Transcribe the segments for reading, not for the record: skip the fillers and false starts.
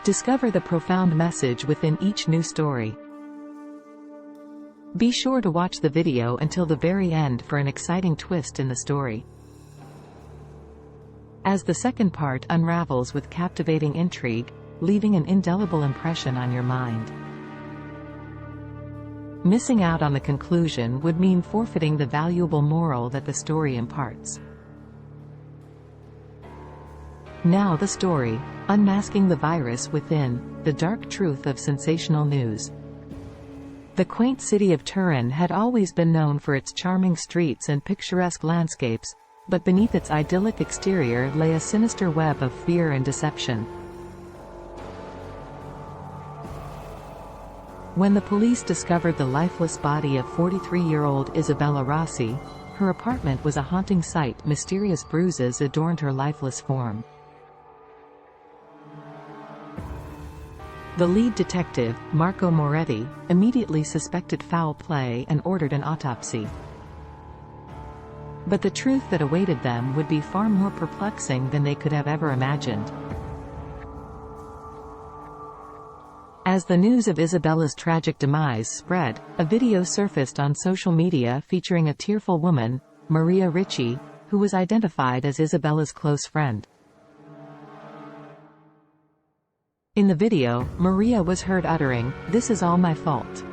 Discover the profound message within each new story. Be sure to watch the video until the very end for an exciting twist in the story, as the second part unravels with captivating intrigue, leaving an indelible impression on your mind. Missing out on the conclusion would mean forfeiting the valuable moral that the story imparts. Now the story, Unmasking the Virus Within, the Dark Truth of Sensational News. The quaint city of Turin had always been known for its charming streets and picturesque landscapes, but beneath its idyllic exterior lay a sinister web of fear and deception. When the police discovered the lifeless body of 43-year-old Isabella Rossi, her apartment was a haunting sight. Mysterious bruises adorned her lifeless form. The lead detective, Marco Moretti, immediately suspected foul play and ordered an autopsy. But the truth that awaited them would be far more perplexing than they could have ever imagined. As the news of Isabella's tragic demise spread, a video surfaced on social media featuring a tearful woman, Maria Ricci, who was identified as Isabella's close friend. In the video, Maria was heard uttering, "This is all my fault."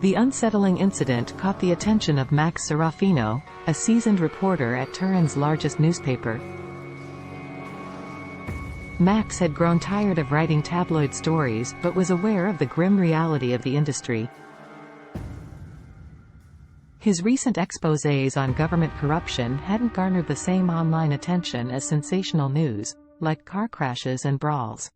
The unsettling incident caught the attention of Max Serafino, a seasoned reporter at Turin's largest newspaper. Max had grown tired of writing tabloid stories but was aware of the grim reality of the industry. His recent exposés on government corruption hadn't garnered the same online attention as sensational news, like car crashes and brawls.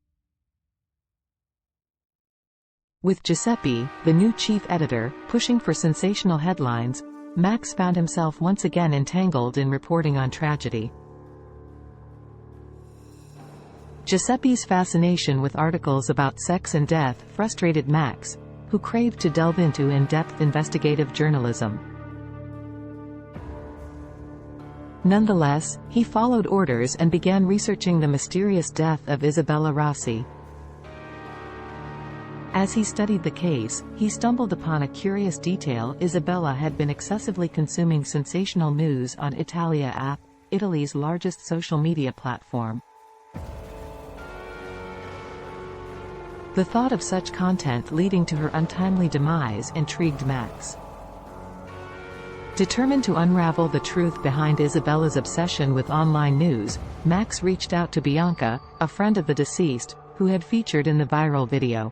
With Giuseppe, the new chief editor, pushing for sensational headlines, Max found himself once again entangled in reporting on tragedy. Giuseppe's fascination with articles about sex and death frustrated Max, who craved to delve into in-depth investigative journalism. Nonetheless, he followed orders and began researching the mysterious death of Isabella Rossi. As he studied the case, he stumbled upon a curious detail. Isabella had been excessively consuming sensational news on Italia app, Italy's largest social media platform. The thought of such content leading to her untimely demise intrigued Max. Determined to unravel the truth behind Isabella's obsession with online news, Max reached out to Bianca, a friend of the deceased, who had featured in the viral video.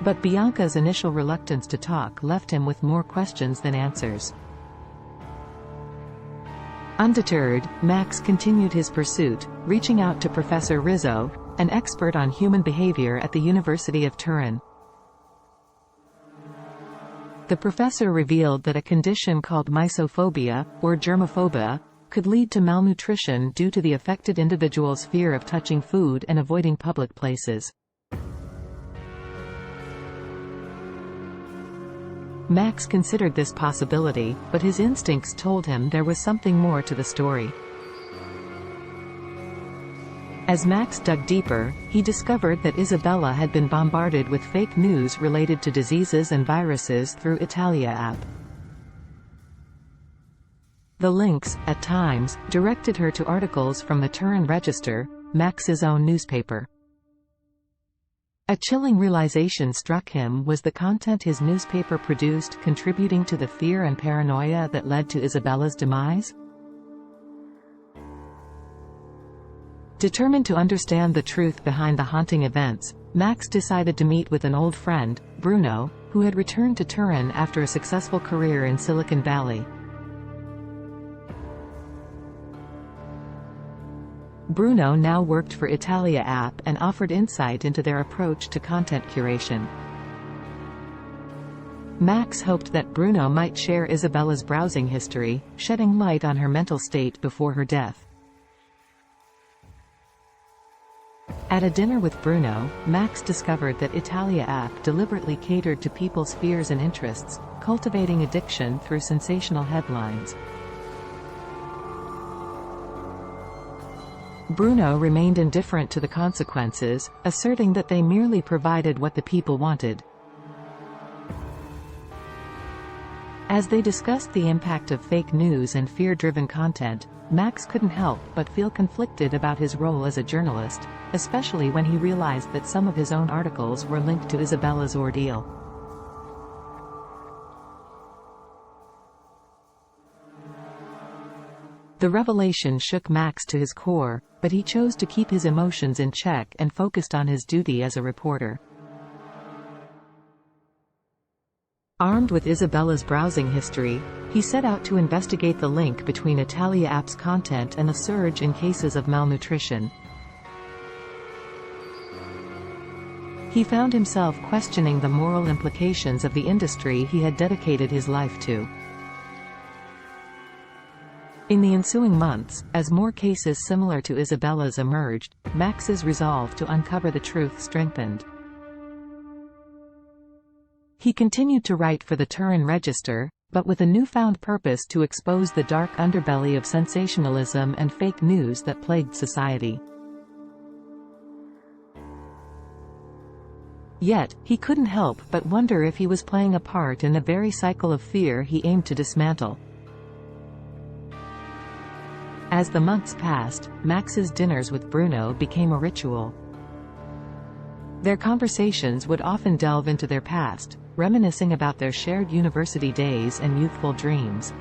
But Bianca's initial reluctance to talk left him with more questions than answers. Undeterred, Max continued his pursuit, reaching out to Professor Rizzo, an expert on human behavior at the University of Turin. The professor revealed that a condition called mysophobia, or germophobia, could lead to malnutrition due to the affected individual's fear of touching food and avoiding public places. Max considered this possibility, but his instincts told him there was something more to the story. As Max dug deeper, he discovered that Isabella had been bombarded with fake news related to diseases and viruses through Italia app. The links, at times, directed her to articles from the Turin Register, Max's own newspaper. A chilling realization struck him: was the content his newspaper produced contributing to the fear and paranoia that led to Isabella's demise? Determined to understand the truth behind the haunting events, Max decided to meet with an old friend, Bruno, who had returned to Turin after a successful career in Silicon Valley. Bruno now worked for Italia app and offered insight into their approach to content curation. Max hoped that Bruno might share Isabella's browsing history, shedding light on her mental state before her death. At a dinner with Bruno, Max discovered that Italia app deliberately catered to people's fears and interests, cultivating addiction through sensational headlines. Bruno remained indifferent to the consequences, asserting that they merely provided what the people wanted. As they discussed the impact of fake news and fear-driven content, Max couldn't help but feel conflicted about his role as a journalist, especially when he realized that some of his own articles were linked to Isabella's ordeal. The revelation shook Max to his core, but he chose to keep his emotions in check and focused on his duty as a reporter. Armed with Isabella's browsing history, he set out to investigate the link between Italia app's content and the surge in cases of malnutrition. He found himself questioning the moral implications of the industry he had dedicated his life to. In the ensuing months, as more cases similar to Isabella's emerged, Max's resolve to uncover the truth strengthened. He continued to write for the Turin Register, but with a newfound purpose to expose the dark underbelly of sensationalism and fake news that plagued society. Yet, he couldn't help but wonder if he was playing a part in the very cycle of fear he aimed to dismantle. As the months passed, Max's dinners with Bruno became a ritual. Their conversations would often delve into their past, reminiscing about their shared university days and youthful dreams.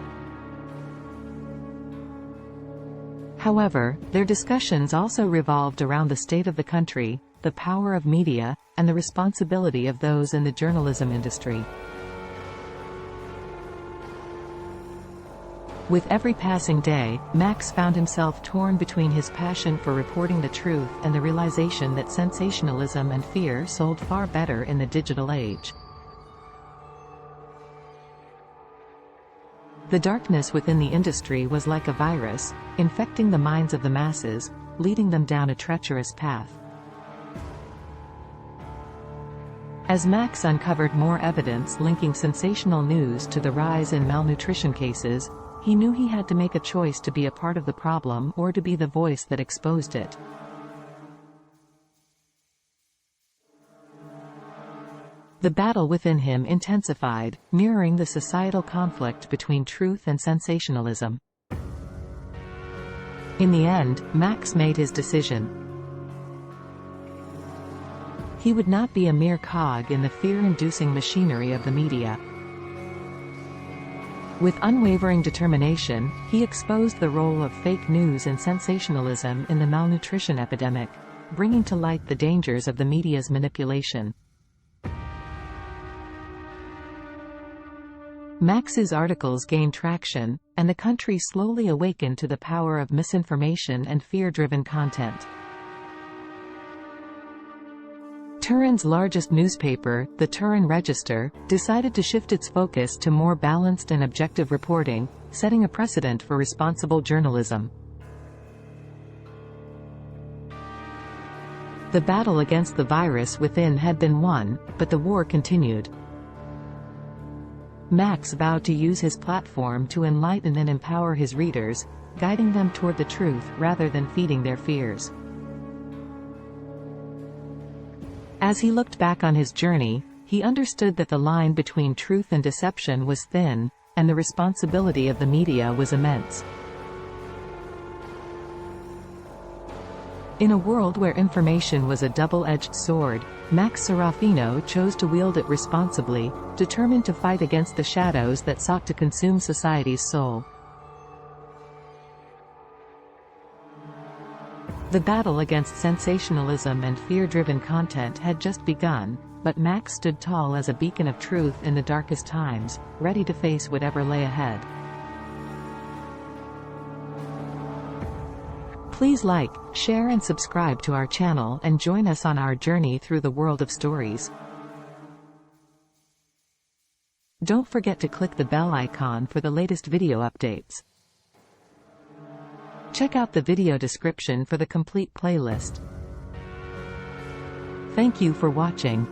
However, their discussions also revolved around the state of the country, the power of media, and the responsibility of those in the journalism industry. With every passing day, Max found himself torn between his passion for reporting the truth and the realization that sensationalism and fear sold far better in the digital age. The darkness within the industry was like a virus, infecting the minds of the masses, leading them down a treacherous path. As Max uncovered more evidence linking sensational news to the rise in malnutrition cases, he knew he had to make a choice to be a part of the problem or to be the voice that exposed it. The battle within him intensified, mirroring the societal conflict between truth and sensationalism. In the end, Max made his decision. He would not be a mere cog in the fear-inducing machinery of the media. With unwavering determination, he exposed the role of fake news and sensationalism in the malnutrition epidemic, bringing to light the dangers of the media's manipulation. Max's articles gained traction, and the country slowly awakened to the power of misinformation and fear-driven content. Turin's largest newspaper, the Turin Register, decided to shift its focus to more balanced and objective reporting, setting a precedent for responsible journalism. The battle against the virus within had been won, but the war continued. Max vowed to use his platform to enlighten and empower his readers, guiding them toward the truth rather than feeding their fears. As he looked back on his journey, he understood that the line between truth and deception was thin, and the responsibility of the media was immense. In a world where information was a double-edged sword, Max Serafino chose to wield it responsibly, determined to fight against the shadows that sought to consume society's soul. The battle against sensationalism and fear-driven content had just begun, but Max stood tall as a beacon of truth in the darkest times, ready to face whatever lay ahead. Please like, share and subscribe to our channel and join us on our journey through the world of stories. Don't forget to click the bell icon for the latest video updates. Check out the video description for the complete playlist. Thank you for watching.